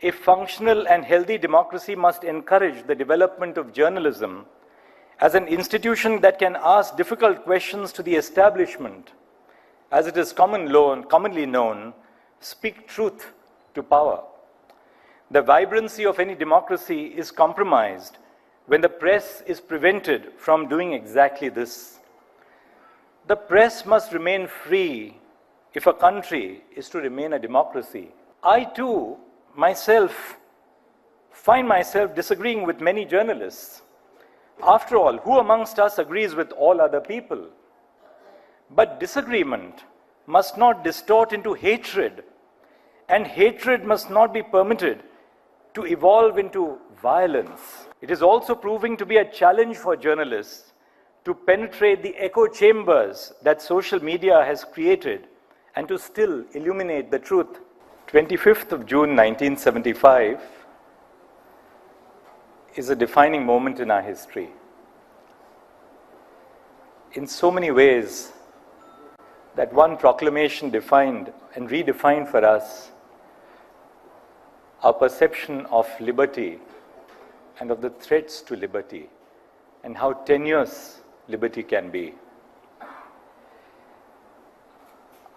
A functional and healthy democracy must encourage the development of journalism as an institution that can ask difficult questions to the establishment, as it is commonly known, speak truth to power. The vibrancy of any democracy is compromised when the press is prevented from doing exactly this. The press must remain free if a country is to remain a democracy. I too, myself, find myself disagreeing with many journalists. After all, who amongst us agrees with all other people? But disagreement must not distort into hatred, and hatred must not be permitted to evolve into violence. It is also proving to be a challenge for journalists to penetrate the echo chambers that social media has created and to still illuminate the truth. 25th of June 1975 is a defining moment in our history. In so many ways, that one proclamation defined and redefined for us our perception of liberty and of the threats to liberty and how tenuous liberty can be.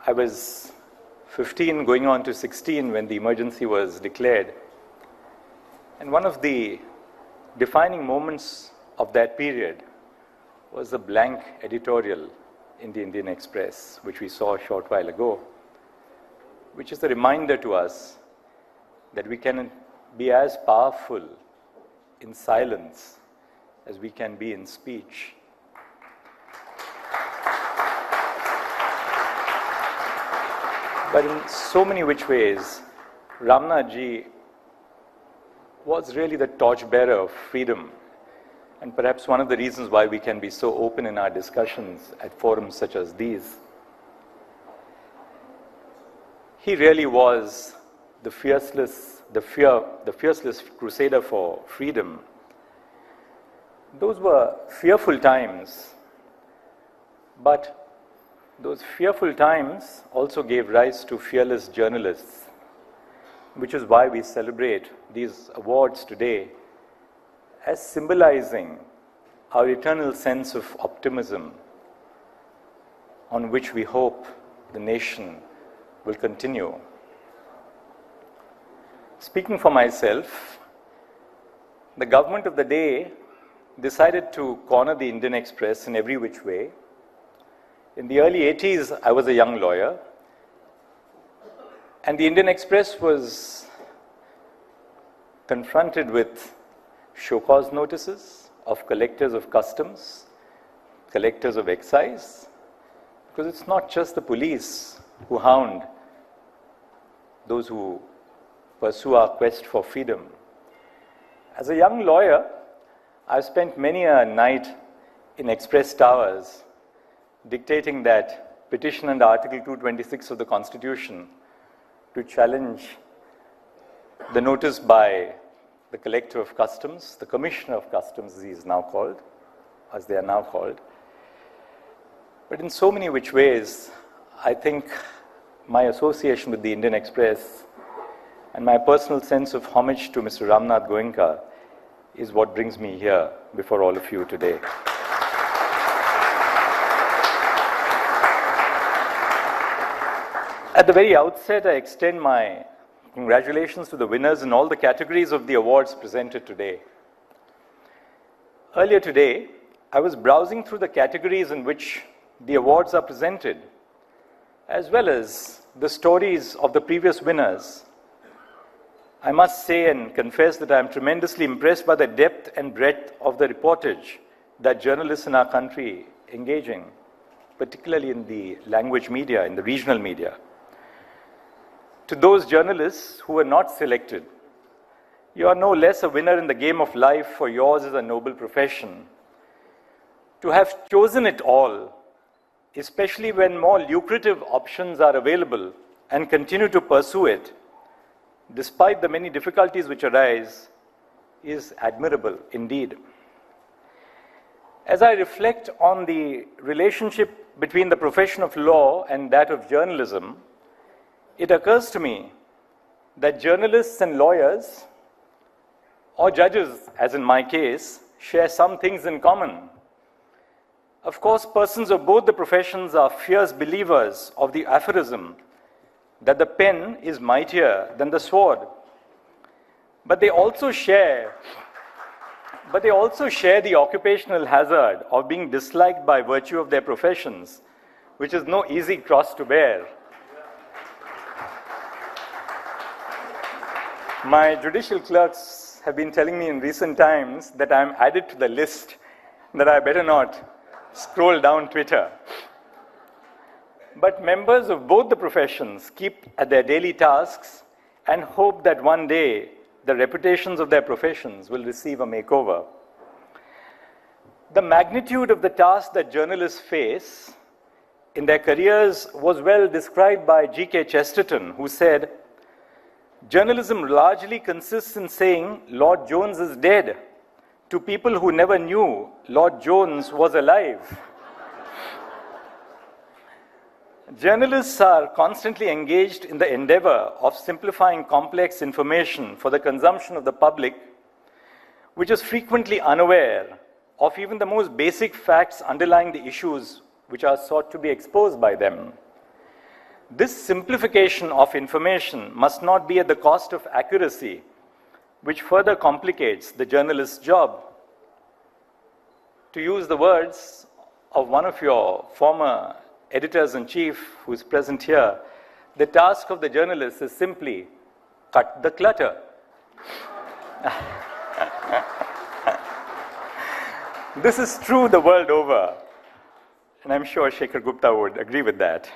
I was 15 going on to 16 when the emergency was declared. And one of the defining moments of that period was a blank editorial in the Indian Express, which we saw a short while ago, which is a reminder to us that we can be as powerful in silence as we can be in speech. But in so many which ways, Ramnath ji was really the torchbearer of freedom, and perhaps one of the reasons why we can be so open in our discussions at forums such as these. He really was the fearless crusader for freedom. Those were fearful times, but those fearful times also gave rise to fearless journalists, which is why we celebrate these awards today as symbolizing our eternal sense of optimism on which we hope the nation will continue. Speaking for myself, the government of the day decided to corner the Indian Express in every which way. In the early 80s, I was a young lawyer, and the Indian Express was confronted with show cause notices of collectors of customs, collectors of excise, because it's not just the police who hound those who pursue our quest for freedom. As a young lawyer, I've spent many a night in express towers dictating that petition under Article 226 of the Constitution to challenge the notice by the collector of customs, the commissioner of customs as he is now called, as they are now called. But in so many which ways, I think my association with the Indian Express and my personal sense of homage to Mr. Ramnath Goenka is what brings me here before all of you today. At the very outset, I extend my congratulations to the winners in all the categories of the awards presented today. Earlier today, I was browsing through the categories in which the awards are presented, as well as the stories of the previous winners. I must say and confess that I am tremendously impressed by the depth and breadth of the reportage that journalists in our country engage in, particularly in the language media, in the regional media. To those journalists who were not selected, you are no less a winner in the game of life, for yours is a noble profession. To have chosen it all, especially when more lucrative options are available, and continue to pursue it, despite the many difficulties which arise, is admirable indeed. As I reflect on the relationship between the profession of law and that of journalism, it occurs to me that journalists and lawyers, or judges, as in my case, share some things in common. Of course, persons of both the professions are fierce believers of the aphorism that the pen is mightier than the sword. But they also share the occupational hazard of being disliked by virtue of their professions, which is no easy cross to bear. My judicial clerks have been telling me in recent times that I'm added to the list, that I better not scroll down Twitter. But members of both the professions keep at their daily tasks and hope that one day the reputations of their professions will receive a makeover. The magnitude of the task that journalists face in their careers was well described by G.K. Chesterton, who said, "Journalism largely consists in saying Lord Jones is dead to people who never knew Lord Jones was alive." Journalists are constantly engaged in the endeavor of simplifying complex information for the consumption of the public, which is frequently unaware of even the most basic facts underlying the issues which are sought to be exposed by them. This simplification of information must not be at the cost of accuracy, which further complicates the journalist's job. To use the words of one of your former editors-in-chief who's present here, the task of the journalist is simply cut the clutter. This is true the world over, and I'm sure Shekhar Gupta would agree with that.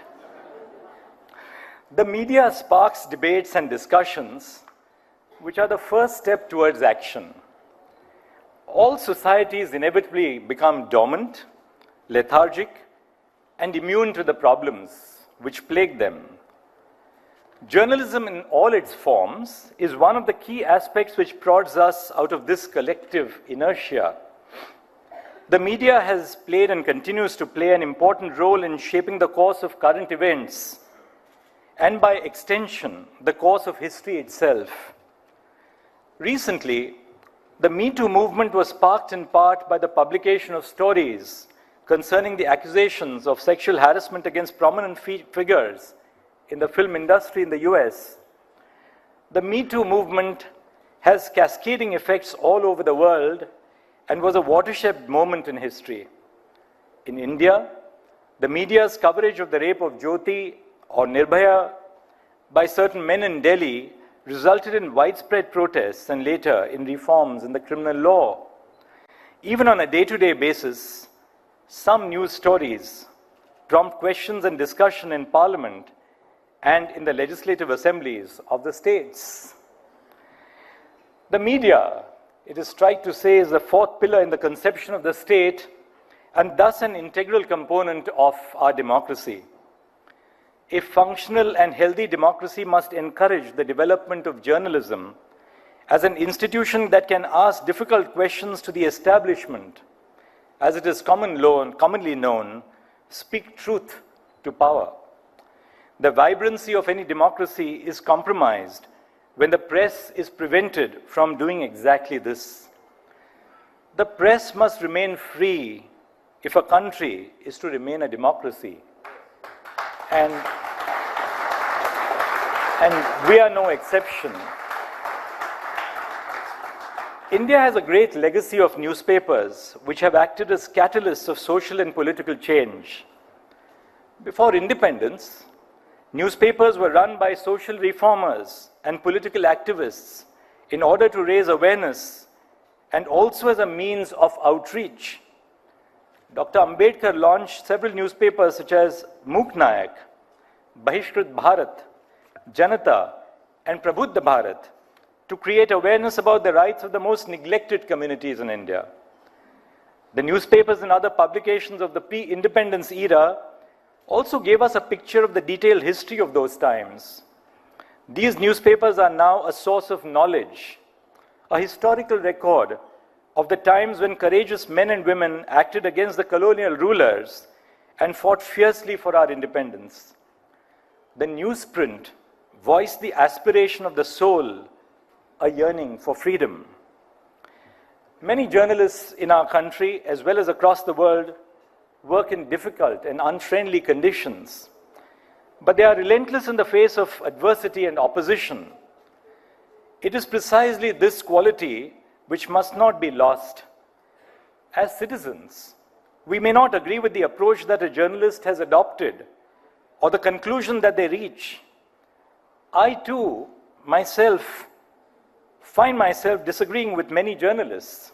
The media sparks debates and discussions which are the first step towards action. All societies inevitably become dormant, lethargic, and immune to the problems which plague them. Journalism in all its forms is one of the key aspects which prods us out of this collective inertia. The media has played and continues to play an important role in shaping the course of current events, and by extension, the course of history itself. Recently, the Me Too movement was sparked in part by the publication of stories concerning the accusations of sexual harassment against prominent figures in the film industry in the US. The Me Too movement has cascading effects all over the world and was a watershed moment in history. In India, the media's coverage of the rape of Jyoti or Nirbhaya by certain men in Delhi resulted in widespread protests and later in reforms in the criminal law. Even on a day-to-day basis, some news stories prompt questions and discussion in Parliament and in the legislative assemblies of the states. The media, it is right to say, is the fourth pillar in the conception of the state and thus an integral component of our democracy. A functional and healthy democracy must encourage the development of journalism as an institution that can ask difficult questions to the establishment, as it is commonly known, speak truth to power. The vibrancy of any democracy is compromised when the press is prevented from doing exactly this. The press must remain free if a country is to remain a democracy. And we are no exception. India has a great legacy of newspapers which have acted as catalysts of social and political change. Before independence, newspapers were run by social reformers and political activists in order to raise awareness and also as a means of outreach. Dr. Ambedkar launched several newspapers such as Mook Nayak, Bahishkrit Bharat, Janata, and Prabuddha Bharat to create awareness about the rights of the most neglected communities in India. The newspapers and other publications of the pre-independence era also gave us a picture of the detailed history of those times. These newspapers are now a source of knowledge, a historical record of the times when courageous men and women acted against the colonial rulers and fought fiercely for our independence. The newsprint voice the aspiration of the soul, a yearning for freedom. Many journalists in our country, as well as across the world, work in difficult and unfriendly conditions, but they are relentless in the face of adversity and opposition. It is precisely this quality which must not be lost. As citizens, we may not agree with the approach that a journalist has adopted or the conclusion that they reach. I too, myself, find myself disagreeing with many journalists.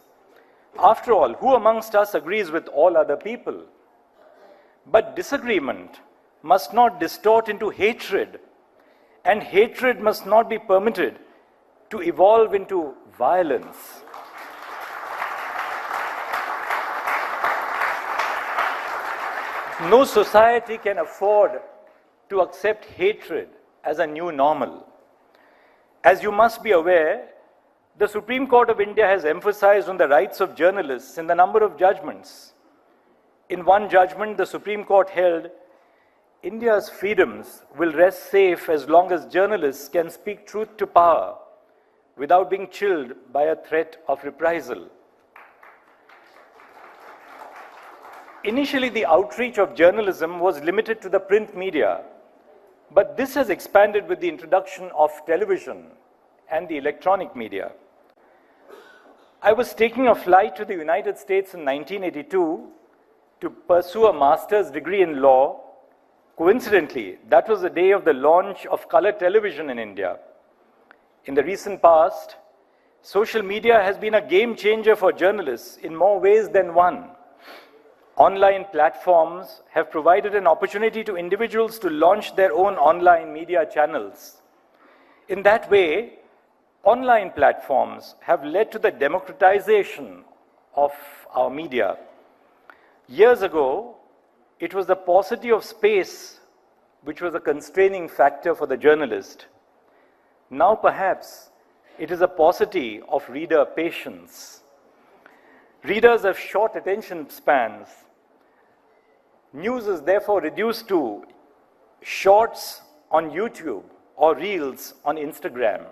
After all, who amongst us agrees with all other people? But disagreement must not distort into hatred, and hatred must not be permitted to evolve into violence. No society can afford to accept hatred as a new normal. As you must be aware, the Supreme Court of India has emphasized on the rights of journalists in the number of judgments. In one judgment, the Supreme Court held, India's freedoms will rest safe as long as journalists can speak truth to power without being chilled by a threat of reprisal. Initially, the outreach of journalism was limited to the print media, but this has expanded with the introduction of television and the electronic media. I was taking a flight to the United States in 1982 to pursue a master's degree in law. Coincidentally, that was the day of the launch of color television in India. In the recent past, social media has been a game changer for journalists in more ways than one. Online platforms have provided an opportunity to individuals to launch their own online media channels. In that way, online platforms have led to the democratization of our media. Years ago, it was the paucity of space which was a constraining factor for the journalist. Now perhaps it is a paucity of reader patience. Readers have short attention spans. News is therefore reduced to shorts on YouTube or reels on Instagram.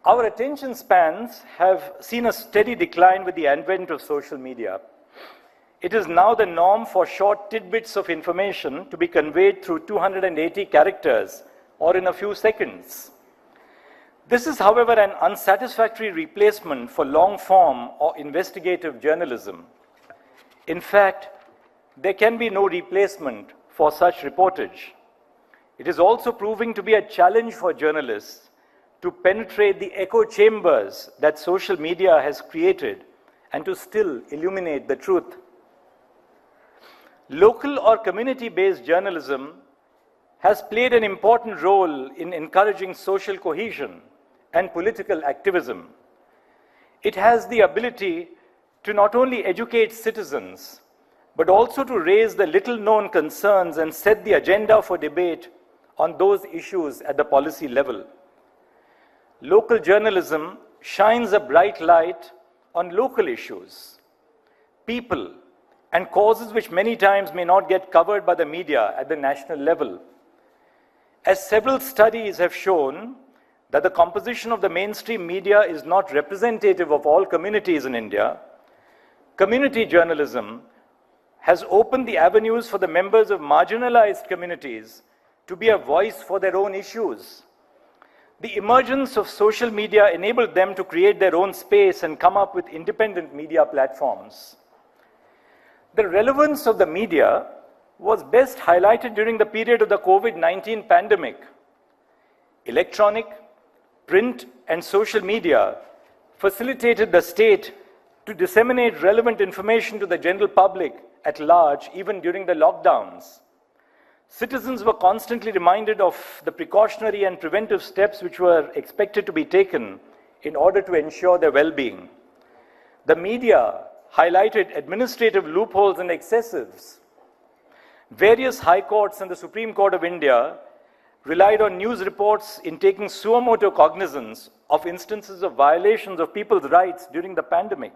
Our attention spans have seen a steady decline with the advent of social media. It is now the norm for short tidbits of information to be conveyed through 280 characters or in a few seconds. This is, however, an unsatisfactory replacement for long-form or investigative journalism. In fact, there can be no replacement for such reportage. It is also proving to be a challenge for journalists to penetrate the echo chambers that social media has created and to still illuminate the truth. Local or community-based journalism has played an important role in encouraging social cohesion and political activism. It has the ability to not only educate citizens, but also to raise the little-known concerns and set the agenda for debate on those issues at the policy level. Local journalism shines a bright light on local issues, people, and causes which many times may not get covered by the media at the national level. As several studies have shown that the composition of the mainstream media is not representative of all communities in India, community journalism has opened the avenues for the members of marginalized communities to be a voice for their own issues. The emergence of social media enabled them to create their own space and come up with independent media platforms. The relevance of the media was best highlighted during the period of the COVID-19 pandemic. Electronic, print, and social media facilitated the state to disseminate relevant information to the general public at large, even during the lockdowns. Citizens were constantly reminded of the precautionary and preventive steps which were expected to be taken in order to ensure their well-being. The media highlighted administrative loopholes and excessives. Various high courts and the Supreme Court of India relied on news reports in taking suo motu cognizance of instances of violations of people's rights during the pandemic.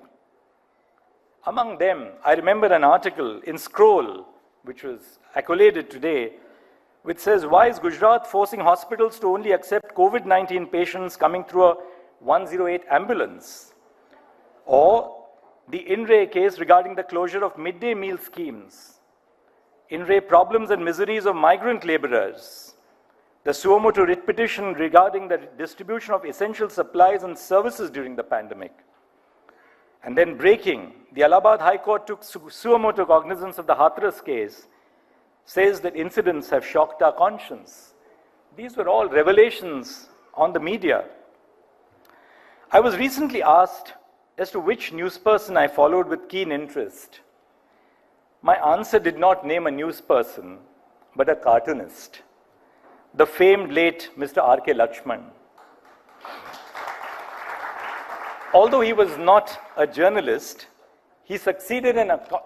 Among them, I remember an article in Scroll, which was accoladed today, which says, why is Gujarat forcing hospitals to only accept COVID-19 patients coming through a 108 ambulance? Or the INRE case regarding the closure of midday meal schemes, INRE problems and miseries of migrant laborers, the Suomoto writ petition regarding the distribution of essential supplies and services during the pandemic. And then breaking, the Allahabad High Court took Suomoto cognizance of the Hathras case, says that incidents have shocked our conscience. These were all revelations on the media. I was recently asked as to which newsperson I followed with keen interest. My answer did not name a newsperson, but a cartoonist, the famed late Mr. R.K. Lakshman. Although he was not a journalist, he succeeded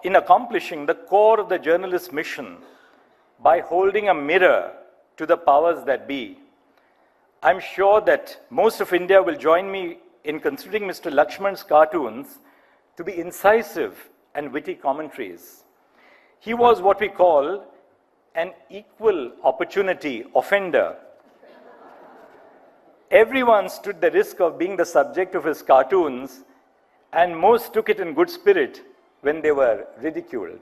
in accomplishing the core of the journalist's mission by holding a mirror to the powers that be. I'm sure that most of India will join me in considering Mr. Lakshman's cartoons to be incisive and witty commentaries. He was what we call an equal opportunity offender. Everyone stood the risk of being the subject of his cartoons, and most took it in good spirit when they were ridiculed.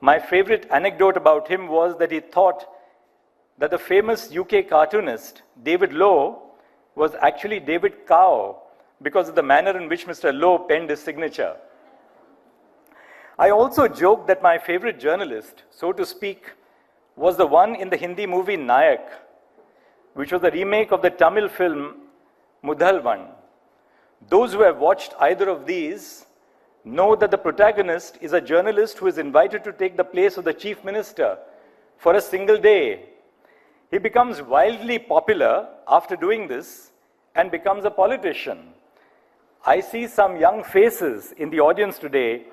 My favorite anecdote about him was that he thought that the famous UK cartoonist David Lowe was actually David Cow because of the manner in which Mr. Lowe penned his signature. I also joked that my favorite journalist, so to speak, was the one in the Hindi movie Nayak, which was a remake of the Tamil film Mudhalvan. Those who have watched either of these know that the protagonist is a journalist who is invited to take the place of the chief minister for a single day. He becomes wildly popular after doing this and becomes a politician. I see some young faces in the audience today,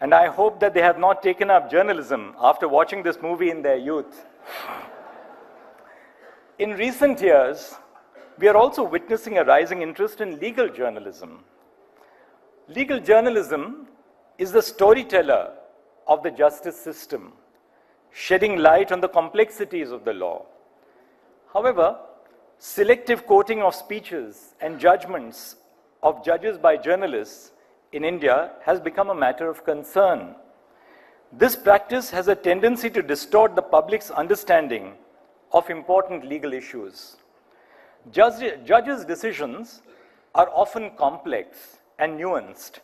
and I hope that they have not taken up journalism after watching this movie in their youth. In recent years, we are also witnessing a rising interest in legal journalism. Legal journalism is the storyteller of the justice system, shedding light on the complexities of the law. However, selective quoting of speeches and judgments of judges by journalists in India has become a matter of concern. This practice has a tendency to distort the public's understanding of important legal issues. Judges' decisions are often complex and nuanced,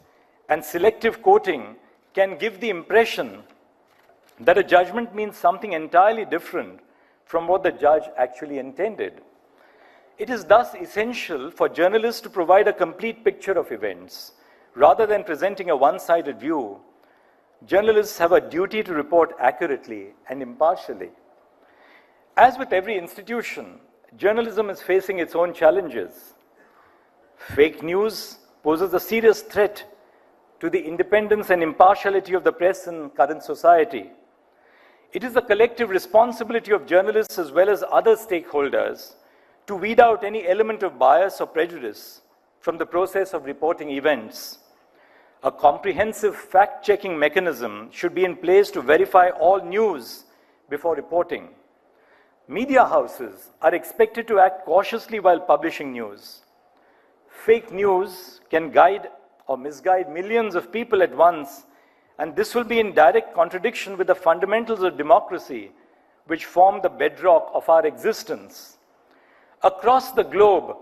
and selective quoting can give the impression that a judgment means something entirely different from what the judge actually intended. It is thus essential for journalists to provide a complete picture of events. Rather than presenting a one-sided view, journalists have a duty to report accurately and impartially. As with every institution, journalism is facing its own challenges. Fake news poses a serious threat to the independence and impartiality of the press in current society. It is the collective responsibility of journalists as well as other stakeholders to weed out any element of bias or prejudice from the process of reporting events. A comprehensive fact-checking mechanism should be in place to verify all news before reporting. Media houses are expected to act cautiously while publishing news. Fake news can guide or misguide millions of people at once, and this will be in direct contradiction with the fundamentals of democracy, which form the bedrock of our existence. Across the globe,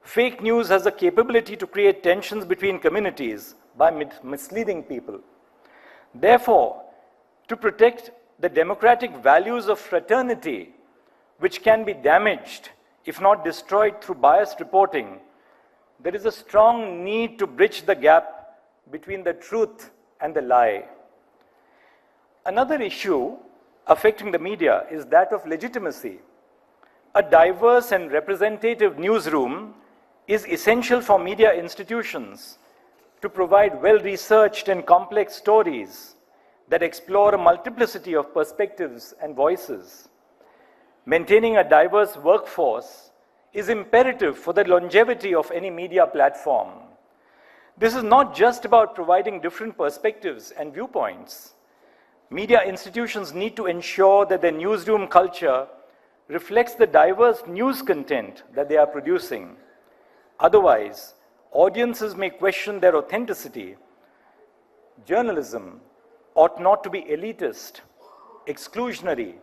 fake news has the capability to create tensions between communities by misleading people. Therefore, to protect the democratic values of fraternity, which can be damaged, if not destroyed through biased reporting, there is a strong need to bridge the gap between the truth and the lie. Another issue affecting the media is that of legitimacy. A diverse and representative newsroom is essential for media institutions to provide well-researched and complex stories that explore a multiplicity of perspectives and voices. Maintaining a diverse workforce is imperative for the longevity of any media platform. This is not just about providing different perspectives and viewpoints. Media institutions need to ensure that their newsroom culture reflects the diverse news content that they are producing. Otherwise, audiences may question their authenticity. Journalism ought not to be elitist, exclusionary,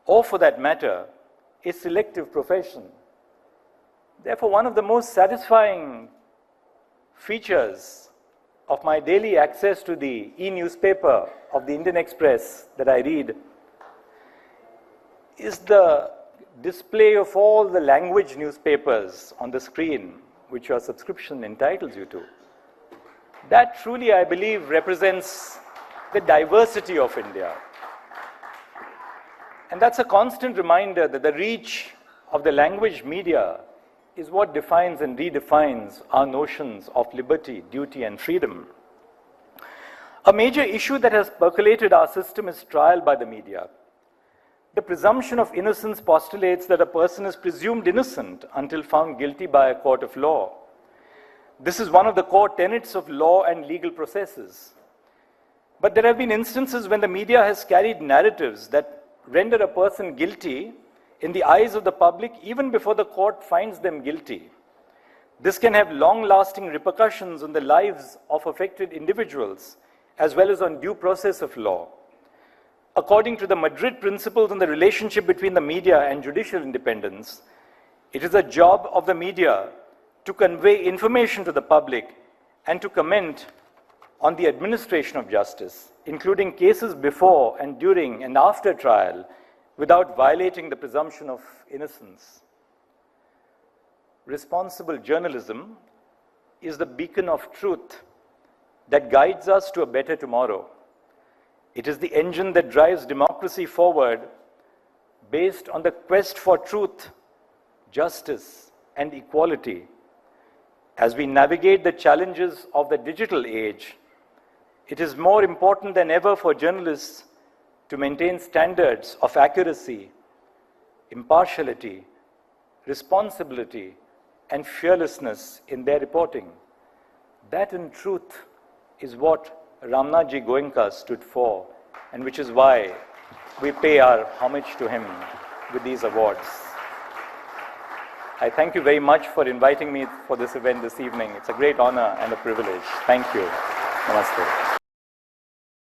or for that matter, a selective profession. Therefore, one of the most satisfying features of my daily access to the e-newspaper of the Indian Express that I read is the display of all the language newspapers on the screen which your subscription entitles you to. That truly, I believe, represents the diversity of India. And that's a constant reminder that the reach of the language media is what defines and redefines our notions of liberty, duty, and freedom. A major issue that has percolated our system is trial by the media. The presumption of innocence postulates that a person is presumed innocent until found guilty by a court of law. This is one of the core tenets of law and legal processes. But there have been instances when the media has carried narratives that render a person guilty in the eyes of the public even before the court finds them guilty. This can have long-lasting repercussions on the lives of affected individuals as well as on due process of law. According to the Madrid Principles on the relationship between the media and judicial independence, it is a job of the media to convey information to the public and to comment on the administration of justice, including cases before and during and after trial, without violating the presumption of innocence. Responsible journalism is the beacon of truth that guides us to a better tomorrow. It is the engine that drives democracy forward based on the quest for truth, justice, and equality. As we navigate the challenges of the digital age, it is more important than ever for journalists to maintain standards of accuracy, impartiality, responsibility, and fearlessness in their reporting. That, in truth, is what Ramnath Goenka stood for, and which is why we pay our homage to him with these awards. I thank you very much for inviting me for this event this evening. It's a great honor and a privilege. Thank you. Namaste.